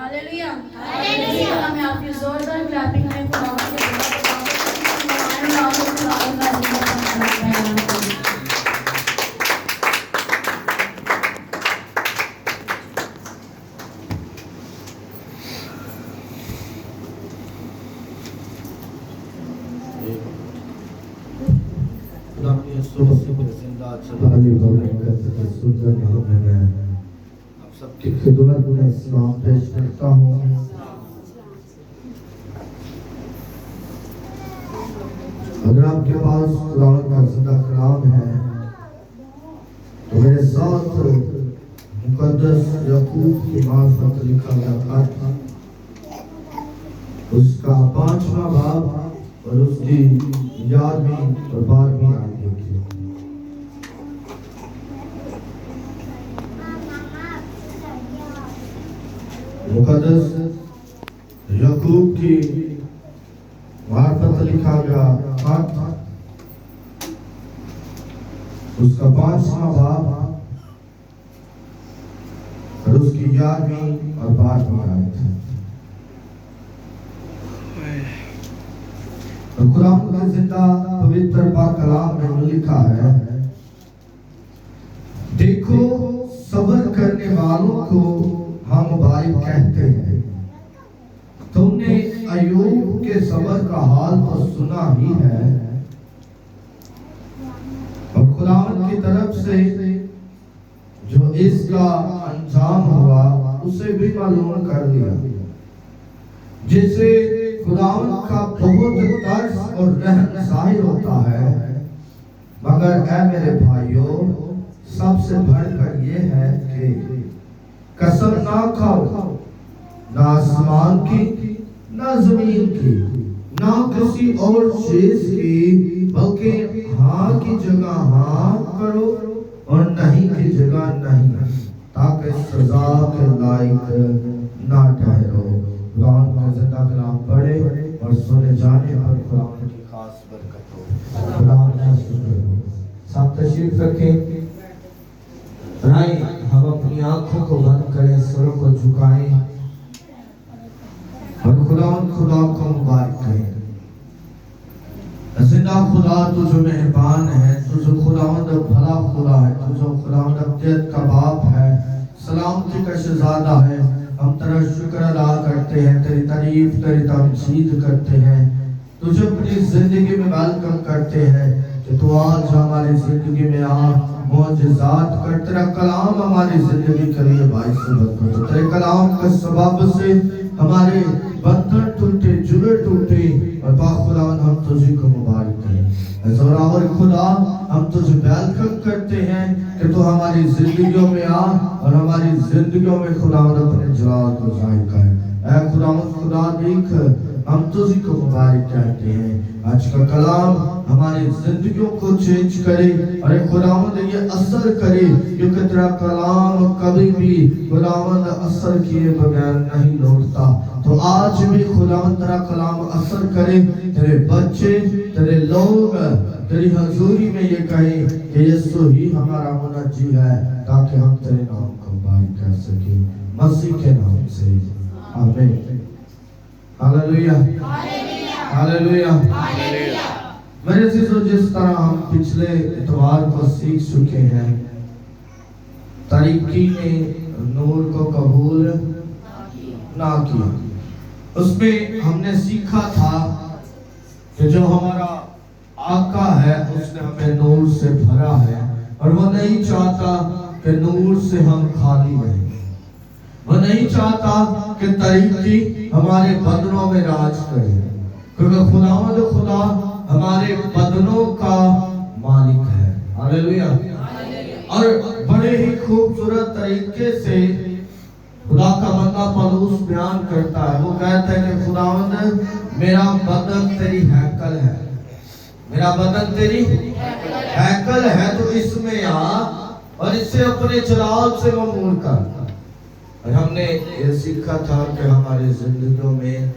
Hallelujah hallelujah. हमें आपकी जोरदार क्लैपिंग में खुदावंद के सुंदर नाम है। मैं आप सबकी खिदमत में सलाम पेश करता हूँ। अगर आपके पास खुदावंद का जिंदा कलाम है तो मेरे साथ मुकद्दस याकूब की मार्फत लिखा गया खत उसका 5वां बाब और उसकी 11वीं और 12वीं आयत देखिए। मुकद्दस याकूब की मार्फत लिखा गया खत उसका 5वां बाब और उसकी 11वीं और 12वीं आयत है। कुरान का जिंदा पवित्र पाक कलाम में लिखा है, देखो सब्र करने वालों को हम मुबारक कहते हैं। तुमने अय्यूब के सब्र का हाल तो सुना ही है और खुदावंद की तरफ से जो इसका अंजाम हुआ उसे भी मालूम कर लिया। जिसे खुदावंद का बहुत तरस और रहम जाहिर होता है, मगर ऐ मेरे भाइयों सबसे बढ़कर ये है कि कसम ना खाओ, ना आसमान की ना जमीन की ना किसी और चीज की, बल्कि हाँ की जगह हाँ करो और नहीं की जगह नहीं, ताकि सजा के लायक ना ठहरो। कुरान का जिंदा कलाम पढ़े और सुने जाने पर कुरान की खास बरकत हो। कुरान का शुक्र हो। सब तशरीफ रखें। हम अपनी आंखों को बंद करें, सरों को झुकाएं और खुदा को मुबारक कहें। जिंदा खुदा तू जो मेहरबान है, तू जो खुदावंद भला खुदा है, तू जो खुदावंद अब्दियत का बाप है, सलामती का शहजादा है। हम तेरा शुक्र अदा करते हैं, तेरी तारीफ तेरी तमजीद करते हैं, तुझे अपनी जिंदगी में वेलकम करते हैं कि तू आज हमारी जिंदगी में आ मौजज़ात कर। तेरा कलाम हमारी जिंदगी के लिए बाइस बरकत हो। तेरे कलाम के सबब से हमारे बंधन टूटे, जुड़े टूटे और बाखुदावन हम तुझे को मुबारक करें। ज़ोरावर खुदा हम तुझे वेलकम करते हैं कि तू हमारी जिंदगियों में आ और हमारी जिंदगियों में खुदावन अपने जलाल को ज़ाहिर कर। ऐ खुदावन खुदा देख हम तुझे को मुबारक कहते हैं। आज का कलाम हमारी जिंदगियों को चेंज करे और खुदावंद ये असर करे, क्योंकि तेरा कलाम कभी भी खुदावंद असर किए बगैर नहीं लौटता। तो आज भी खुदावंद तेरा कलाम असर करे, तेरे बच्चे तेरे लोग तेरी हजूरी में ये कहें कि यीशु ही हमारा मुनज्जी है, ताकि हम तेरे नाम को मुबारक कर सके मसीह के नाम से। आमीन। Hallelujah hallelujah hallelujah. मेरे अज़ीज़ों, जिस तरह हम पिछले इतवार को सीख चुके हैं, तरीकी ने नूर को कबूल ना किया। उसमें हमने सीखा था कि जो हमारा आका है उसने हमें नूर से भरा है और वो नहीं चाहता कि नूर से हम खाली रहें। वो नहीं चाहता कि तरीकी हमारे बदनों में राज करे, क्योंकि खुदावंद खुदा हमारे बदनों का मालिक है। हालेलुया। और बड़े ही खूबसूरत तरीके से खुदा का बंदा पौलुस बयान करता है। वो कहता है कि खुदावंद मेरा बदन तेरी हैकल है, मेरा बदन तेरी हैकल है, तो इसमें आ और इसे अपने जलाल से ममूर कर। और हमने ये सीखा था कि हमारी जिंदगियों में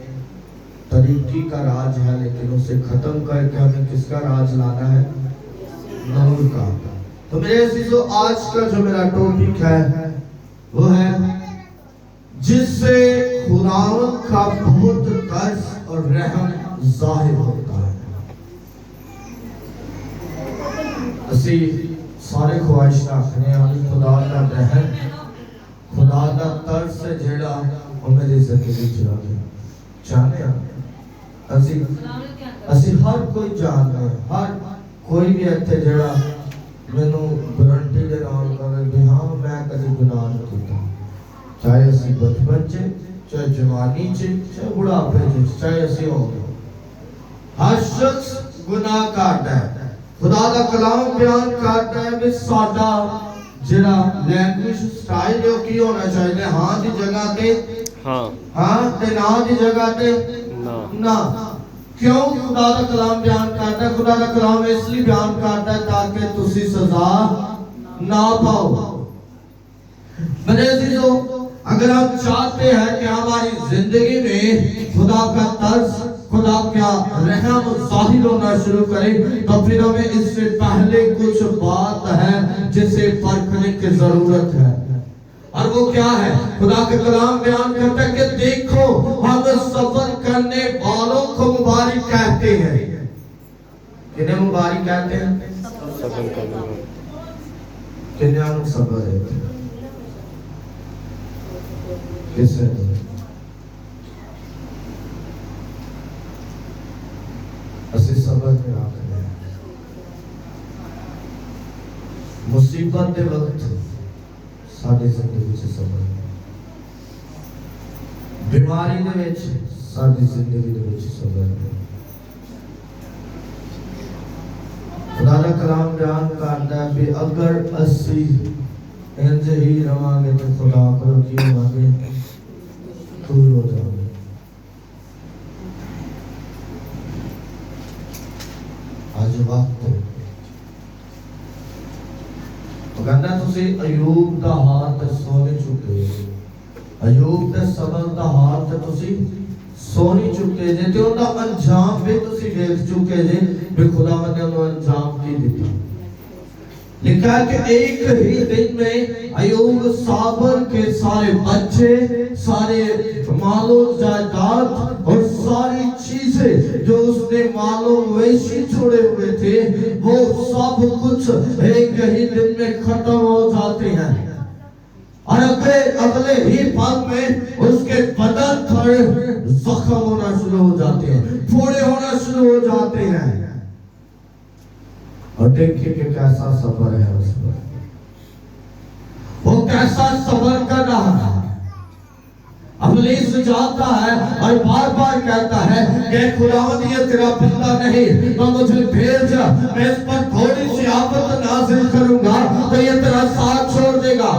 तरीकी का राज है, लेकिन उसे खत्म करके हमें किसका राज लाना है? नूर का। तो मेरे अज़ीज़ों, आज का जो मेरा टॉपिक है वो है जिससे खुदावंद का बहुत तरस और रहम जाहिर होता है। ਅਸੀਂ ਸਾਰੇ ਖੁਆਇਸ਼ ਰੱਖਦੇ ਹਾਂ ਕਿ ਖੁਦਾ ਦਾ ਰਹਿਮ, ਖੁਦਾ ਦਾ ਤਰਸ ਜਿਹੜਾ ਉਹ ਮੇਰੀ ਜ਼ਿੰਦਗੀ ਚ ਆਵੇ। ਚਾਹੁੰਦੇ ਹਾਂ ਅਸੀਂ ਹਰ ਕੋਈ ਜਾਣਦਾ ਹੈ, ਹਰ ਕੋਈ ਵੀ ਇੱਥੇ ਜਿਹੜਾ ਮੈਨੂੰ ਗਰੰਟੀ ਦੇ ਨਾਲ ਕਹੇ ਵੀ ਹਾਂ ਮੈਂ ਕਦੇ ਗੁਨਾਹ ਨਹੀਂ ਕੀਤਾ, ਚਾਹੇ ਅਸੀਂ ਬਚਪਨ ਚ, ਚਾਹੇ ਜਵਾਨੀ ਚ, ਚਾਹੇ ਬੁਢਾਪੇ ਚ, ਚਾਹੇ ਅਸੀਂ ਹੋਵੇ, ਹਰ ਸ਼ਖਸ ਗੁਨਾਹ ਕਰਦਾ ਹੈ। खुदा दा कलाम बयान करता है कि साडा जेड़ा लैंग्वेज स्टाइल है की होना चाहिए, हां दी जगह ते हां ते ना दी जगह ते ना। क्यों खुदा दा कलाम बयान करता है? खुदा दा कलाम इसलिए बयान करता है ताकि तुसी सजा ना पाओ। मेरे अजीजों, अगर आप चाहते हैं कि हमारी जिंदगी में खुदा का तरस, खुदा क्या रहम जाहिर होना शुरू करे, तो फिर हमें इससे पहले कुछ बात है जिसे परखने की जरूरत है। और वो क्या है? खुदा का कलाम बयान करता है कि देखो हम सब्र करने वालों को मुबारक कहते हैं। किन्हें मुबारक कहते हैं? सब्र करने वाले। किन्हें सब्र देते हैं? किसे? ਅਸੀਂ ਸਬਰ में ਰੱਖਦੇ ਹਾਂ। ਮੁਸੀਬਤ ਦੇ ਵਕਤ ਸਾਡੀ ਜ਼ਿੰਦਗੀ 'ਚ ਸਬਰ, ਬਿਮਾਰੀ ਦੇ ਵਿੱਚ ਸਾਡੀ ਜ਼ਿੰਦਗੀ ਦੇ ਵਿੱਚ ਸਬਰ। ਖੁਦਾ ਦਾ ਕਲਾਮ ਬਿਆਨ ਕਰਦਾ ਹੈ ਕਿ ਅਗਰ ਅਸੀਂ ਇੰਜ ਹੀ ਰਵਾਂਗੇ ਤਾਂ ਖੁਦਾ ਕੋਲੋਂ ਕੀ ਹੋਵਾਂਗੇ? ਦੂਰ ਹੋ ਜਾਵਾਂਗੇ। आज वक्त तो कहना तुसी अयूब दा हाथ सो नहीं चुके, अयूब दे सबर दा हाथ तुसी सो नहीं चुके जे, ते उनका अंजाम भी तुसी देख चुके जे भी खुदावंद ने उन्हें अंजाम की दिता। लिखा है कि एक ही दिन में अयूब साबर के सारे बच्चे, सारे मालो जायदाद और सारी चीजें जो उसने मालो वेशी छोड़े हुए थे, वो सब कुछ एक ही दिन में खत्म हो जाते हैं। और अगले ही पल में उसके बदन पर जख्म होना शुरू हो जाते हैं, फोड़े होना शुरू हो जाते हैं। और देखिए कि कैसा सबर है उस पर, वो कैसा सबर कर रहा है। इब्लीस जाता है और बार बार कहता है कि खुदावंद ये तेरा बंदा नहीं, तो मुझे भेज, मैं इस पर थोड़ी सी आफत नाज़िल करूंगा तो ये तेरा साथ छोड़ देगा।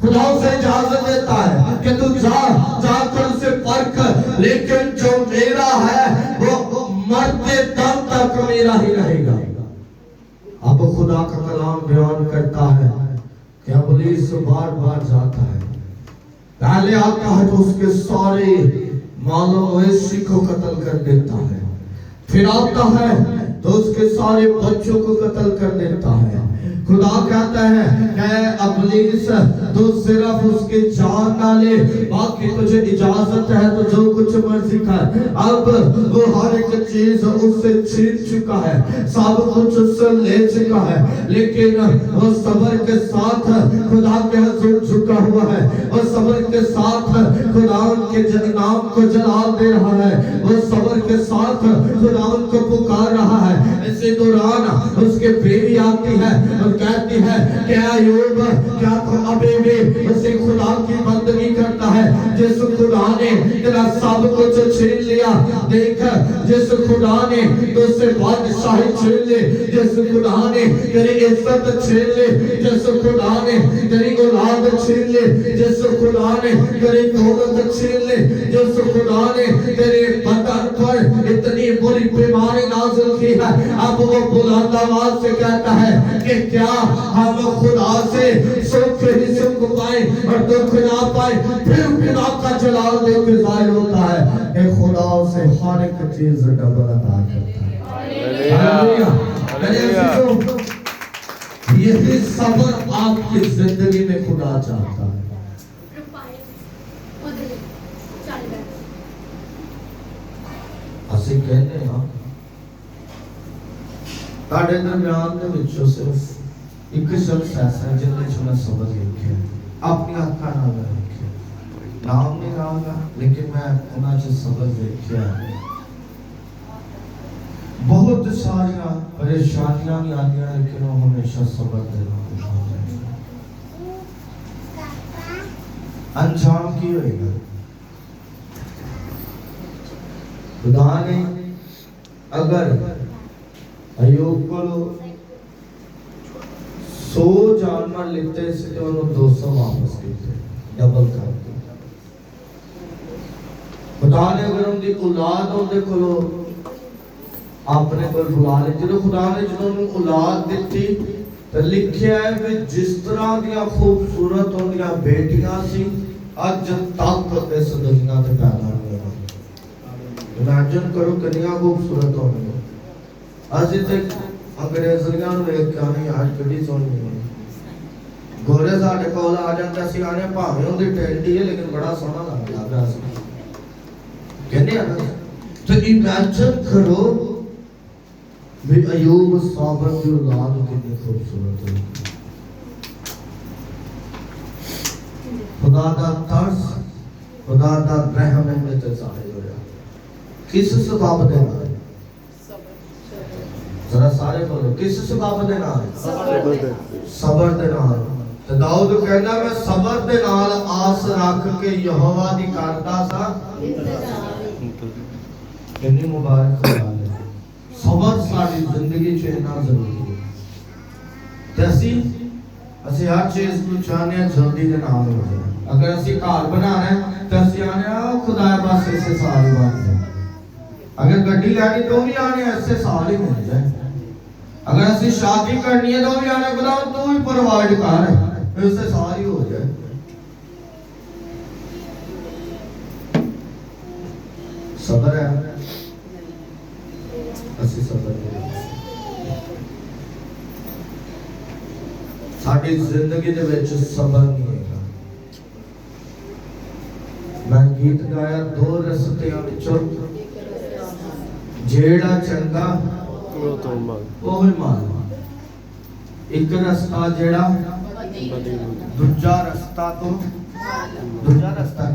खुदा उसे इजाजत देता है कि तू जाकर उसे परख, लेकिन जो मेरा है वो मरते दम तक मेरा ही रहेगा। अब खुदा का कलाम बयान करता है कि इब्लीस बार बार जाता है, पहले आता है तो उसके सारे मालो मवेशी को कत्ल कर देता है, फिर आता है तो उसके सारे बच्चों को कत्ल कर देता है। खुदा कहता है कि इब्लीस तो सिर्फ उसकी जान ना ले, बाकी तुझे इजाजत है तो जो कुछ मर्जी कर। अब वो हर एक चीज उससे छीन चुका है, सब कुछ उससे ले चुका है, लेकिन वो सब्र के साथ खुदा के हुजूर झुका हुआ है, वो सब्र के साथ खुदा के नाम को जलाल दे रहा है, वो सब्र के साथ खुदा को पुकार रहा है। इसी दौरान उसके बेटी आती है और कहती है कि अय्यूब क्या तू अभी भी उसी खुदा की बंदगी करता है जिस खुदा ने तेरा सब कुछ छीन लिया? देख, जिस खुदा ने तुझसे बादशाही छीन ली, जिस खुदा ने तेरी इज्जत छीन ली, जिस खुदा ने तेरी औलाद छीन ली, जिस खुदा ने तेरी दौलत छीन ली, जिस खुदा ने तेरे बदन पर इतनी बुरी बीमारी नाज़िल की है, अब वो बुलंद आवाज से कहता है कि क्या हम खुदा से सुख ही सुख पाए और दुख ना पाए? फिर खुदा का जलाल देकर जाहिर होता है कि खुदा से हर एक चीज डबल अदा करता है। Hallelujah, hallelujah. यही सब्र आपकी जिंदगी में खुदा चाहता है। ਅਸੀਂ ਕਹਿੰਦੇ ਹਾਂ ਤੁਹਾਡੇ ਦਰਮਿਆਨ ਦੇ ਵਿੱਚੋਂ ਸਿਰਫ ਇੱਕ ਸ਼ਖਸ ਐਸਾ ਹੈ ਜਿਹਦੇ ਚ ਮੈਂ ਸਬਰ ਵੇਖਿਆ, ਆਪਣੀ ਅੱਖਾਂ ਨਾਲ ਮੈਂ ਵੇਖਿਆ, ਨਾਮ ਨਹੀਂ ਲਾਉਂਗਾ ਲੇਕਿਨ ਮੈਂ ਉਹਨਾਂ ਚ ਸਬਰ ਵੇਖਿਆ। ਬਹੁਤ ਸਾਰੀਆਂ ਪਰੇਸ਼ਾਨੀਆਂ ਵੀ ਆਉਂਦੀਆਂ ਲੇਕਿਨ ਉਹ ਹਮੇਸ਼ਾ ਸਬਰ ਦੇ ਨਾਲ ਹੁੰਦੇ। ਅੰਜਾਮ ਕੀ ਹੋਏਗਾ? खुदा ने अगर अयूब को 100 जानवर लेते से तो उन्होंने 200 वापस किए, डबल कर दिया। खुदा ने अगर उनकी औलाद उनके को अपने को बुला ली, जो खुदा ने जो उन्हें औलाद दी तो लिखा है कि जिस तरह दियां खूबसूरत उनकी बेटियां सी अज तक इस दुनिया ते पैदा नहीं हुई। इमेजिन करो कितनी खूबसूरत होगी। अभी तक अंग्रेजियां वेख के आने आज बड़ी सोहनी है, गोरे साडे कोल आ जाते असीं आने भावें उहदी टेढ़ी है लेकिन बड़ा सोहना लगदा है कहने आ। तो इमेजिन करो भी अयूब साबर की औलाद कितनी खूबसूरत है। खुदा दा तरस, खुदा दा रहम इहदे ते ज़ाहिर होया। किस सबब दे नाल? जरा सारे बोलो किस सबब दे नाल? सबर दे नाल। ते दाऊद कहना मैं सबर दे नाल आस रख के यहोवा दी करदा सा कितनी मुबारक गल है। सबर साडी जिंदगी च इतना जरूरी है। ते ਅਸੀਂ हर चीज को चाहने जल्दी दे नाल हो जाए। अगर ਅਸੀਂ घर बनाना है तो ਅਸੀਂ आने खुदा बस इसे साल ही बन जाए। अगर गड्डी लेनी तो भी आने ऐसे साल ही मिल जाए। अगर ऐसी शादी करनी है तो भी आने खुदा तू ही प्रोवाइड कर, इससे साल ही हो जाए। सबर है ऐसी सबर साडी जिंदगी दे विच सबर नहीं है। मैं गीत गाया दो रस्तियां विचों जेड़ा चंगा वो ही मान। एक रास्ता जेड़ा दूजा रास्ता तो दूजा रास्ता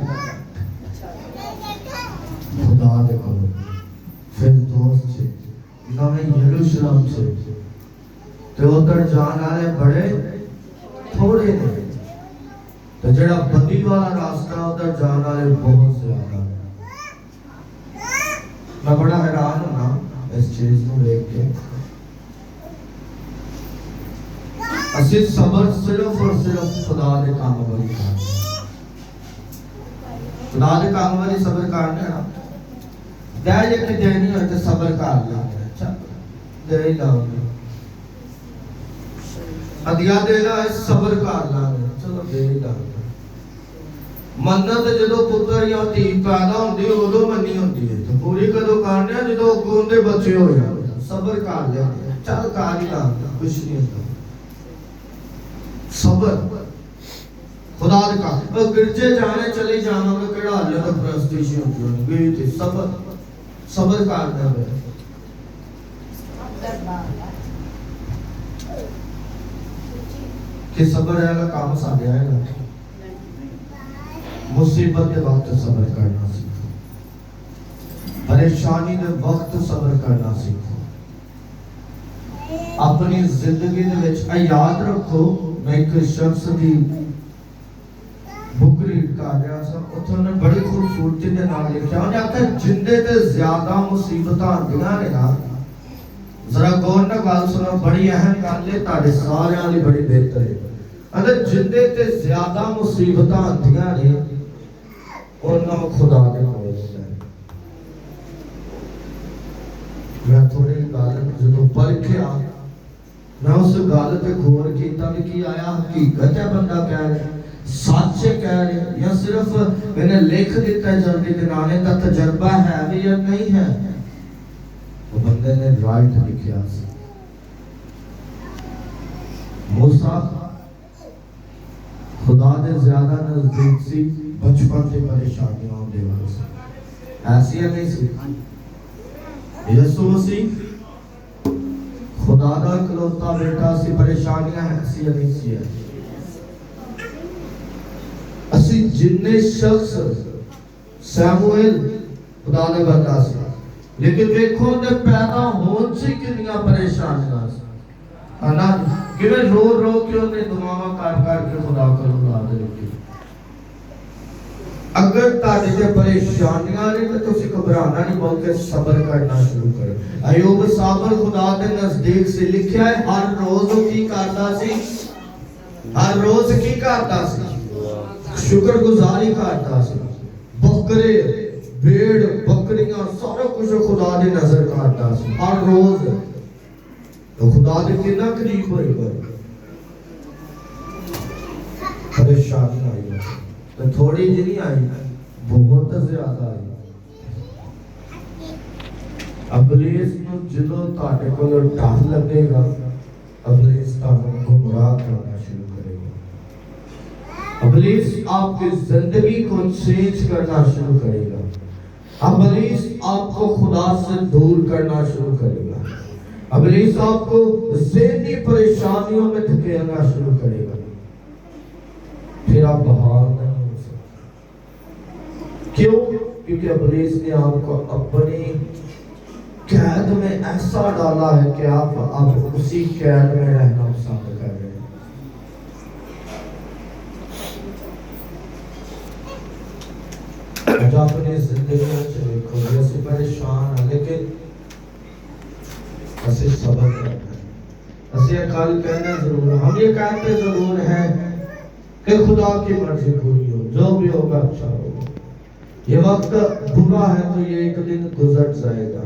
खुदा दे कोल फिर दोस्त से नवे यरूशलेम से ते उधर जाने वाले बड़े थोड़े ने, तो जेड़ा बदी वाला रास्ता उधर जाने वाले बहुत ज्यादा। मैं बड़ा हैरान होना इस चीज को देख के। असी सबर सिर्फ और सिर्फ खुदा दे काम वाली करते, खुदा दे काम वाली सबर करने ना दे जे देनी हो तो सबर कर लेंगे। अच्छा दे ही लाओगे अदिया देना है सबर कर लांगे, चलो दे ही लाओगे। मन्नत जो पुत्र या धी पैदा होती है उदो मनी होती है, तो पूरी कदों करने जो अगों दे बच्चे हो जाते सबर कर लेंगे, चल कर ही लांगे कुछ नहीं होता। सबर खुदा का गिरजे जाने चले जावांगे केड़ा हाले तो प्रस्तीश होती गई थी। सबर सबर करना है कि सबर है काम साढ़े आएगा। मुसीबत के वक्त सबर करना सीखो, परेशानी के वक्त सबर करना सीखो। अपनी जिंदगी दे विच याद रखो। मैं एक शख्स की बुक रीड कर रहा था, उत्थे उन्हें बड़ी खूबसूरती दे नाल लिखा, उन्हें आखिया जिंदे ते ज्यादा मुसीबतां आंदियां ने ना, जरा गौर नाल गल सुनो, बड़ी अहम गल है, तुहाडे सारियां लई बड़ी बेहतर है। अगर जिंदे ते ज्यादा मुसीबतां आंदियां ने उन्हां खुदा दे कोल है। मैं थोड़ी गल जदों परखिया मैं उस गल ते गौर कीता भी की आया हकीकत है बंदा कह रहा सच कह रहे या सिर्फ मैंने लिख दिता जल्दी दिलाने का तजर्बा है भी या नहीं है। वो बंदे ने राइट लिखा मूसा खुदा दे ज्यादा नजदीक सी बचपन से परेशानियां होने वाली ऐसी नहीं सी یسوع مسیح خدا دا اکلوتا بیٹا سی پریشانیاں ایسی نہیں سی ہے اسی جننے شخص سیموئل خدا نے بندہ سی لیکن دیکھو نے پیدا ہون سے کنیاں پریشانیاں سی کہ رو رو کے انہیں دعاواں کر کے خدا کو بلا دے رکھی اگر تاڑی تے پریشانیاں نہیں تو تسی گھبرانا نہیں بلکہ صبر کرنا شروع کرو ایوب صابر خدا دے نزدیک سے لکھیا ہے ہر روز کی کرتا سی ہر روز کی کرتا سی شکر گزاری کرتا سی بکرے بھیڑ بکریاں سارا کچھ خدا دے نظر کرتا سی ہر روز تو خدا دے کتنا قریب ہوئی گا پریشانی آئی تو تھوڑی جی نہیں آئی بہت زیادہ آئی ابلیس نو جدو تاڑے کو ڈر لگے گا ابلیس تاڑوں کو گمراہ کرنا شروع کرے گا ابلیس آپ کی زندگی کو چینج کرنا شروع کرے گا ابلیس آپ کو خدا سے دور کرنا شروع کرے گا ابلیس آپ کو ذہنی پریشانیوں میں دھکیلنا شروع کرے گا پھر آپ بحال نہیں ہو سکتے کیوں؟ کیونکہ ابلیس نے آپ کو اپنی قید میں ایسا ڈالا ہے کہ آپ اسی قید میں رہنا پسند کر رہے ہیں جو اپنی زندگی میں چلے کو جیسے پریشان ہے لیکن اسے صبر کرنا ہے اسے اقل کہنا ضرور ہے ہم یہ کہتے ضرور ہیں کہ خدا کی مرضی پوری ہو جو بھی ہوگا اچھا ہوگا یہ وقت برا ہے تو یہ ایک دن گزر جائے گا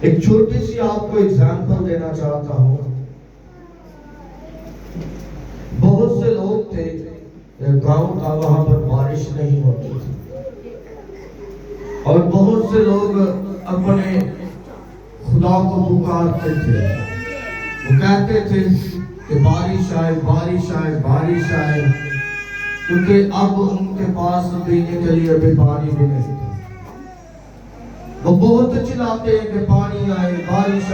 ایک چھوٹی سی آپ کو ایگزامپل دینا چاہتا ہوں بہت سے لوگ تھے گاؤں کا وہاں پر بارش نہیں ہوتی تھی اور بہت سے لوگ اپنے خدا کو پکارتے تھے وہ کہتے تھے کہ بارش آئے بارش آئے بارش آئے کیونکہ اب ان کے پاس پینے کے لیے ابھی پانی بھی نہیں تھا وہ بہت چلاتے ہیں کہ پانی آئے بارش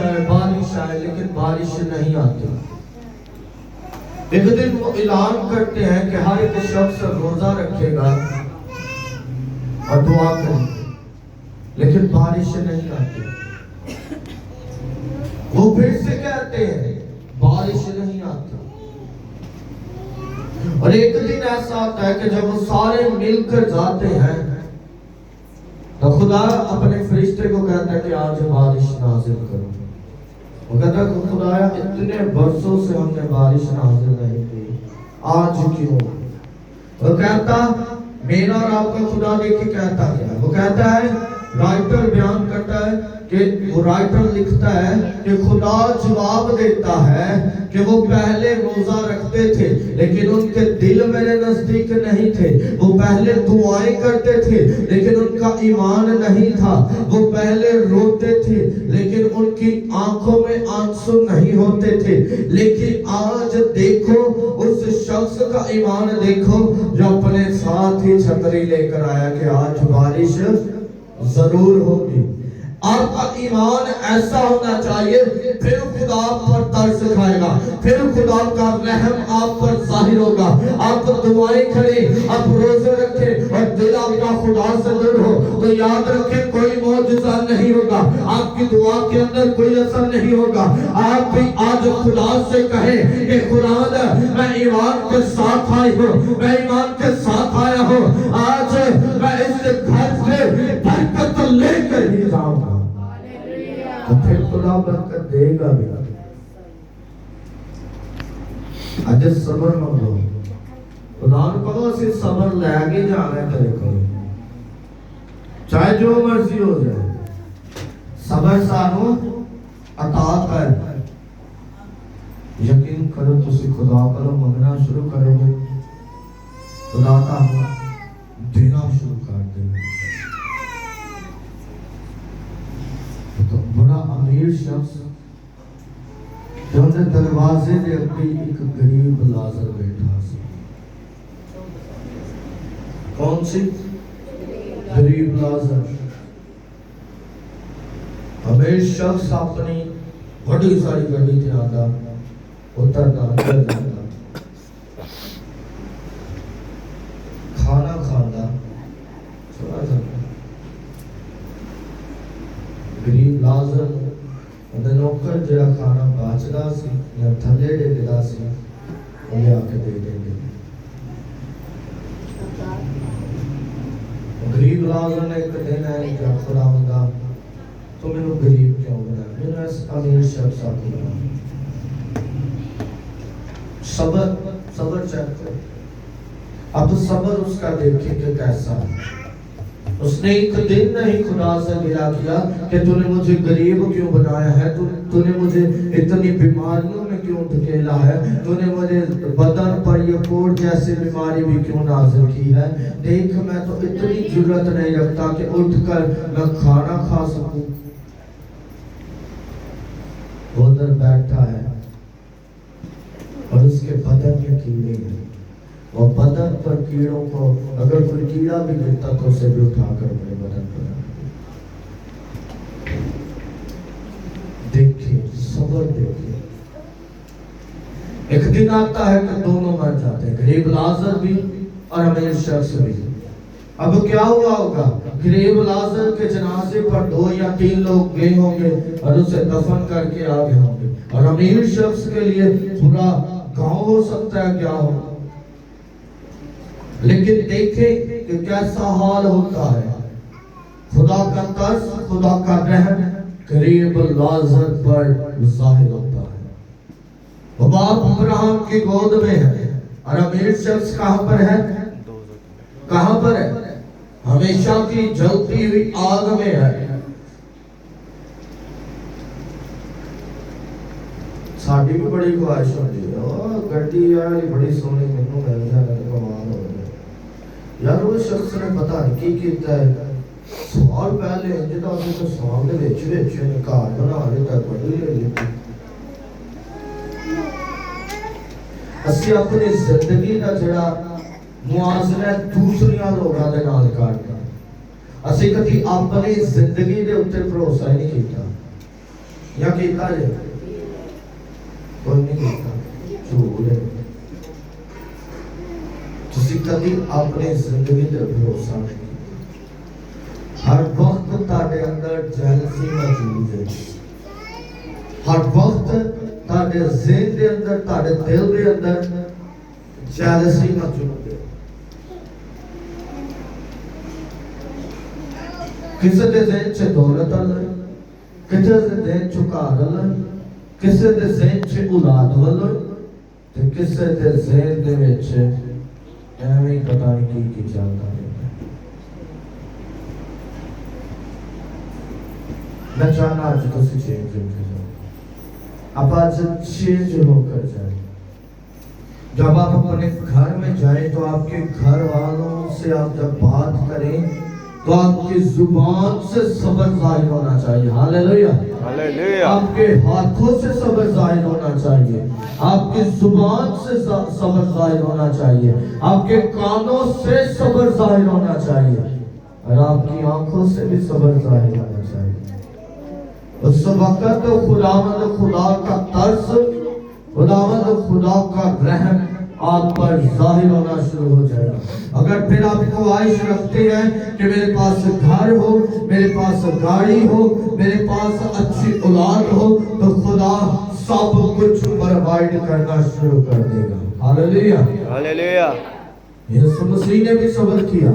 آئے لیکن بارش نہیں آتی ایک دن وہ اعلان کرتے ہیں کہ ہر ایک شخص روزہ رکھے گا اور دعا کرے لیکن بارش نہیں آتی وہ پھر سے کہتے ہیں بارش نہیں آتی اور ایک دن ایسا آتا ہے کہ جب وہ سارے مل کر جاتے ہیں تو خدا اپنے فرشتے کو کہتا ہے کہ آج بارش نازل کرو وہ کہتا ہے کہ خدایا اتنے برسوں سے ہم نے بارش نازل نہیں کی آج کیوں وہ کہتا میرا اور آپ کا خدا دیکھیں کہتا کیا وہ کہتا ہے رائٹر بیان کرتا ہے کہ وہ رائٹر لکھتا ہے کہ خدا جواب دیتا ہے کہ وہ پہلے روزہ رکھتے تھے لیکن ان کے دل میرے نزدیک نہیں تھے وہ پہلے دعائیں کرتے تھے لیکن ان کا ایمان نہیں تھا وہ پہلے روتے تھے لیکن ان کی آنکھوں میں آنسو نہیں ہوتے تھے لیکن آج دیکھو اس شخص کا ایمان دیکھو جو اپنے ساتھ ہی چھتری لے کر آیا کہ آج بارش ضرور ہوگی آپ کا ایمان ایسا ہونا چاہیے پھر خدا آپ پر ترس کھائے گا پھر خدا کا رحم آپ پر ظاہر ہوگا آپ دعائیں کریں آپ روزے رکھیں اور دل آپ کا خدا سے دور ہو تو یاد رکھیں کوئی معجزہ نہیں ہوگا آپ کی دعا کے اندر کوئی اثر نہیں ہوگا آپ بھی آج خدا سے کہیں کہ خدا میں ایمان کے ساتھ آئی ہوں میں ایمان کے ساتھ آیا ہوں آج میں اس گھر سے برکت لے کر ہی جاؤں گا تو پھر خدا برکت دے گا بھی اج صبر مانگو خدا نے کہو اسی صبر لے کے جانا ہے تیرے کو چاہے جو مرضی ہو جائے صبر سانو عطا کر یقین کرو تسی خدا کو منگنا شروع کرو گے خدا تعالی دینا شروع کر دے تو بڑا امیر شخص جو اندر دروازے دے اپنی ایک غریب لازر بیٹھا سی کون سی غریب لازر हमें शख्स अपनी बड़ी सारी गड्डी ते आंदा उतरदा अंदर जांदा खाना खांदा चला जांदा गरीब लाज़र ਉਹਦੇ ਨੌਕਰ ਜਿਹੜਾ ਖਾਣਾ ਬਾਚਦਾ ਸੀ ਜਾਂ ਥੱਲੇ ਡਿੱਗਦਾ ਸੀ ਉਹ ਲਿਆ ਕੇ ਦੇ ਦਿੰਦੇ ਗਰੀਬ ਲਾਜ਼ਰ ਨੇ ਇੱਕ ਦਿਨ ਹੈ ਕਿ ਖੁਦਾਵੰਦਾ ਤੂੰ ਮੈਨੂੰ ਗਰੀਬ ਕਿਉਂ ਬਣਾਇਆ ਮੈਨੂੰ ਇਸ ਅਮੀਰ ਸ਼ਖਸ ਆਪ ਬਣਾ सबर चेक करो अब सबर उसका देखें कि कैसा है उसने एक दिन नहीं खुदा से गिला किया कि तूने मुझे गरीब क्यों बनाया है तूने मुझे इतनी बीमारियों में क्यों धकेला है तूने मुझे बदन पर ये कोढ़ जैसी बीमारी भी क्यों नाज़िल की है देख मैं तो इतनी जुर्रत नहीं रखता कि उठकर मैं खाना खा सकूं वो उधर बैठा है और उसके बदन में कीड़े हैं और बदन पर कीड़ों को अगर कोई कीड़ा भी गिरता तो उसे भी उठाकर अपने बदन पर देखिए सबर देखिए एक दिन आता है कि दोनों मर जाते हैं गरीब लाज़र भी और अमीर शख्स भी अब क्या हुआ होगा गरीब लाज़र के जनाजे पर 2 या 3 लोग गए होंगे और उसे दफन करके आ गए होंगे और अमीर शख्स के लिए पूरा गांव हो सकता है क्या हो लेकिन देखें कि कैसा हाल होता है खुदा का तरस खुदा का रहम गरीब लाज़र पर ज़ाहिर होता है वो बाप अब्राहम की गोद में है और अमीर शख्स कहां पर है कहां पर है हमेशा की जलती हुई आग में है साड़ी भी बड़ी ख्वाहिश होती है गड्डी यार बड़ी सोहनी मैनू मिल जाए तो कमाल हो जाए यार वो शख्स ने पता नहीं की कीता है सवाल पहले जिदा उसने तो सवाल दे विच विच घर बना लिता बड़ी ले ली ਅਸੀਂ अपनी जिंदगी का जड़ा मुआज़ना दूसरियां लोगों के नाल करते ਅਸੀਂ कभी अपनी जिंदगी के उत्ते भरोसा ही नहीं किया या कीता जे कोई नहीं कीता झूठ है ਤੁਸੀਂ कभी अपनी जिंदगी पे भरोसा नहीं किया हर वक्त ਤੁਹਾਡੇ अंदर जेलसी मौजूद है हर वक्त ਤੁਹਾਡੇ ज़हन के अंदर ਤੁਹਾਡੇ दिल के अंदर जेलसी मौजूद है किसी के ज़हन च दौलत अल्लाह किसी के ज़हन च घर अल्लाह किसी के ज़हन च औलाद वालों ते किसी के ज़हन दे विच ਐਵੇਂ ਪਤਾ ਨਹੀਂ ਕੀ ਚੱਲਦਾ ਹੈ मैं चाहना आज तो से चेंज होकर जाओ आप आज चेंज होकर जाए जब आप अपने घर में जाए तो आपके घर वालों से आप जब बात करें तो आपकी जुबान से सब्र जाहिर होना चाहिए हालेलुया हालेलुया आपके हाथों से सब्र जाहिर होना चाहिए आपकी जुबान से सब्र जाहिर होना चाहिए आपके कानों से सब्र जाहिर होना चाहिए और आपकी आंखों से भी सब्र जाहिर होना चाहिए उस वक्त तो खुदावंद खुदा का तरस खुदावंद खुदा का रहम आप पर जाहिर होना शुरू हो जाएगा अगर फिर आप ख्वाहिश रखते हैं कि मेरे पास घर हो मेरे पास गाड़ी हो मेरे पास अच्छी औलाद हो तो खुदा सब कुछ प्रोवाइड करना शुरू कर देगा हालेलुया हालेलुया यीशु मसीह ने भी सब्र किया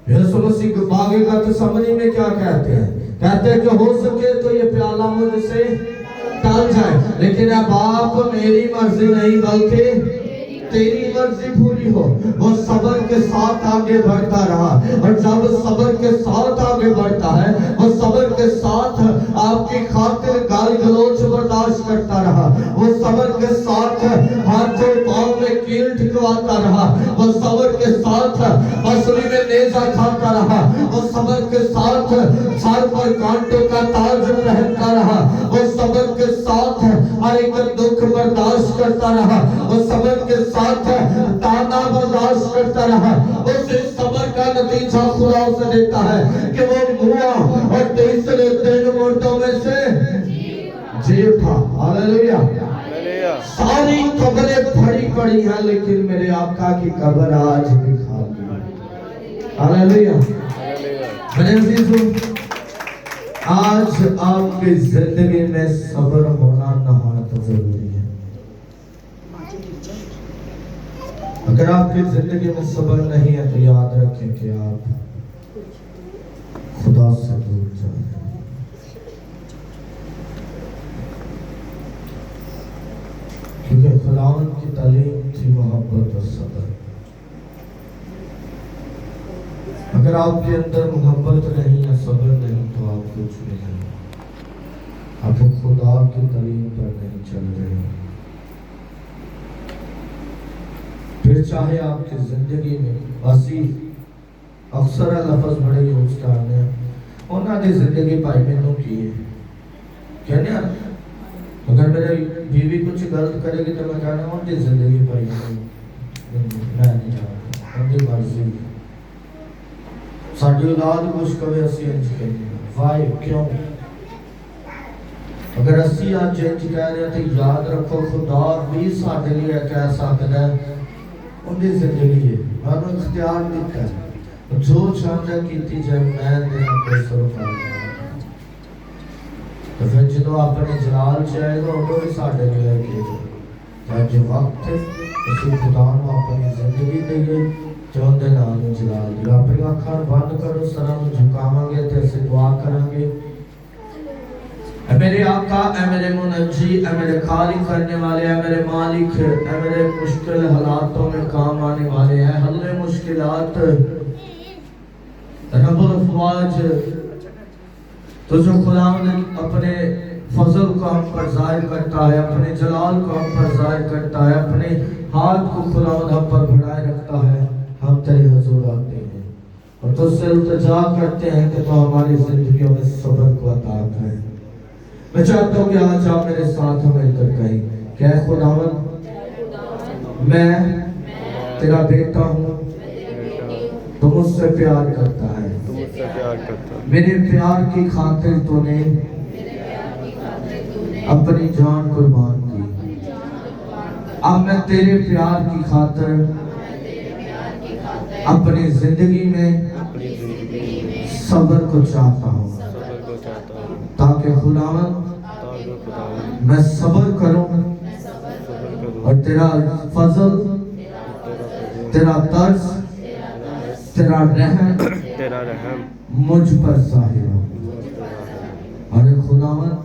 यीशु मसीह बागे का तो समझ में क्या कहते हैं कि हो सके तो ये प्याला मुझसे टल जाए लेकिन अब आप मेरी मर्जी नहीं बल्कि तेरी मर्जी पूरी हो वो सब्र के साथ आगे बढ़ता रहा और जब सब्र के साथ आगे बढ़ता है वो सब्र के साथ आपकी खातिर गाली गलौज बर्दाश्त करता रहा वो सब्र के साथ हाथों पांव में कील ठिकवाता रहा वो सब्र के साथ मछली में नेजा खाता रहा वो وہ صبر کے ساتھ سر پر کانٹے کا تاج پہنتا رہا، وہ صبر کے ساتھ ہر ایک دکھ برداشت کرتا رہا، وہ صبر کے ساتھ تانا برداشت کرتا رہا۔ اس صبر کا نتیجہ خدا اسے دیتا ہے کہ وہ ہوا اور تیسرے دن مردوں میں سے جی اٹھا۔ ہاللیلویہ۔ ساری قبریں بھری پڑی ہیں لیکن میرے آقا کی قبر آج بھی خالی ہے۔ ہاللیلویہ۔ میرے عزیزوں، آج آپ کی زندگی میں صبر ہونا نہایت ضروری ہے۔ اگر آپ کی زندگی میں صبر نہیں ہے تو یاد رکھیں کہ آپ خدا سے دور جا رہے ہیں۔ کیونکہ خداوند کی تعلیم تھی محبت اور صبر۔ اگر آپ کے اندر محبت نہیں ہے، صبر نہیں، تو آپ کچھ بھی نہیں، آپ خدا کی تعلیم پر نہیں چل رہے ہیں۔ پھر چاہے آپ کی زندگی میں اسی اکثر لفظ بڑے یوز کرنے ہیں، انہوں نے زندگی پائی میں نو کی ہے کہنے ہیں اگر میری بیوی کچھ غلط کرے گی تو میں کہنا ان کی زندگی پائی میں نہیں جانا، ان کی مرضی۔ ساڑھی اولاد کچھ کبھی اسی انج کہنے ہیں، وائی کیوں؟ اگر اسی آج انج کہہ رہے ہیں تو یاد رکھو خدا بھی ساڑھے لیے کہہ سکتا ہے، ان کی زندگی ہے، اور وہ اختیار دیتا ہے، جو چاہتا کیتی جائے میں دینا کوئی صرف آگا۔ تو پھر جدو اپنے جلال چاہے گا وہ بھی ساڑھے لیے کہے گا، جو وقت ہے اسی خدا نے اپنی زندگی دے گئے جو ان دے نام جلال دیا۔ اپنی آنکھیں بند کرو، سروں جھکاواں گے تے اسے دعا کریں گے۔ اے میرے آقا، اے میرے منجی، اے میرے خالق کرنے والے، اے میرے مالک، اے میرے مشکل حالاتوں میں کام آنے والے، اے حل مشکلات، رب الافواج، تو جو خدا اپنے فضل کو ہم پر ظاہر کرتا ہے، اپنے جلال کو ہم پر ظاہر کرتا ہے، اپنے ہاتھ کو خدا ہم پر بڑھائے رکھتا ہے، ہم تیرے حضور آتے ہیں اور تو سے التجا کرتے ہیں کہ تو ہماری زندگیوں میں صبر کو عطا کرے۔ میں چاہتا ہوں کہ آج آپ میرے ساتھ مل کر کہیں کہ اے خداوند، میں تیرا بیٹا ہوں، تو مجھ سے پیار کرتا ہے، میرے پیار کی خاطر تو نے اپنی جان قربان کی، اب میں تیرے پیار کی خاطر اپنی زندگی میں صبر کو چاہتا ہوں، تاکہ خداوند میں صبر کروں اور تیرا فضل، تیرا طرز، تیرا رحم مجھ پر ظاہر ہو۔ اور خداوند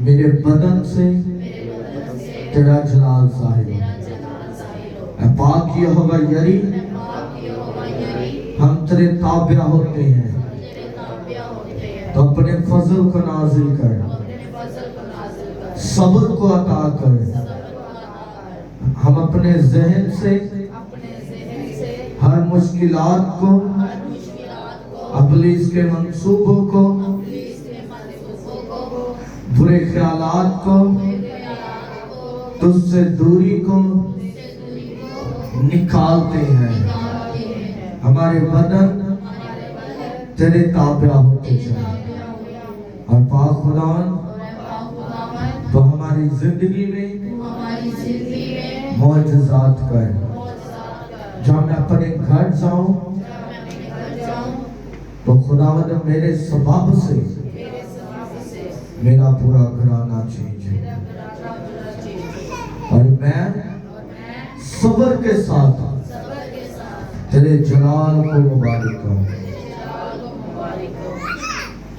میرے بدن سے تیرا جلال ظاہر ہو۔ اے پاک یہوہ یری، ہم تیرے تابع ہوتے ہیں، تو اپنے فضل کو نازل کر، صبر کو عطا کر۔ ہم اپنے ذہن سے ہر مشکلات کو، ابلیس کے منصوبوں کو، برے خیالات کو، تجھ سے دوری کو نکالتے ہیں۔ ہمارے بدن تیرے تابع ہوتے جائیں، اور پاک خداوند تو ہماری زندگی میں معجزات کر۔ جب میں اپنے گھر جاؤں تو خداوند میرے سبب سے میرا پورا گھرانہ چینج ہو، اور میں صبر کے ساتھ تیرے جلال کو مبارک کروں۔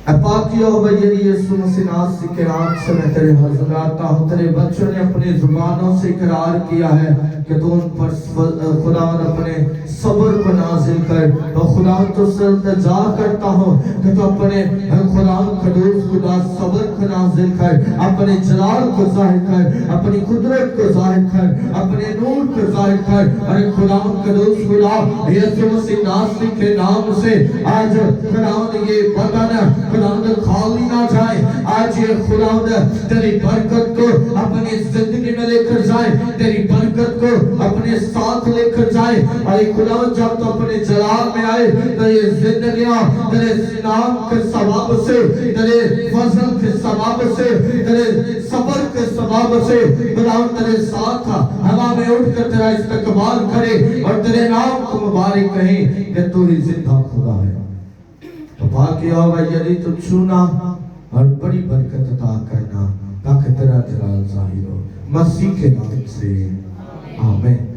اے پاک یہوہ یری یسوع مسیح ناصری کے نام سے میں تیرے حضور آتا ہوں۔ تیرے بچوں نے اپنی زبانوں سے اقرار کیا ہے کہ تو ان پر خداوند اپنے صبر کو نازل کر، تو خداوند تو سے التجا کرتا ہوں کہ تو اپنے खुदा कदूस खुदा सबर को नाज़िल कर, अपने जलाल को ज़ाहिर कर, अपनी कुदरत को ज़ाहिर कर, अपने नूर को ज़ाहिर कर। अरे खुदा कदूस खुदा यीशु मसीह नासरी के नाम से आज खुदा ये बदन खुदा खाली ना जाए। आज ये खुदा तेरी बरकत को अपनी जिंदगी में लेकर जाए, तेरी बरकत को अपने साथ लेकर जाए। अरे खुदा जब तो अपने जलाल में आए तो ये जिंदगियां तेरे नाम के सबाब से, तेरे फजल के सबाब से, तेरे सबर के सबाब से खुदा तेरे साथ हवा में उठकर तेरा इस्तकबाल करे और तेरे नाम को मुबारक कहें कि तू ही जिंदा खुदा है। तो बाकी आवा यदि तू छूना और बड़ी बरकत अता करना ताकि तेरा जलाल ज़ाहिर हो, मसीह के नाम से आमीन।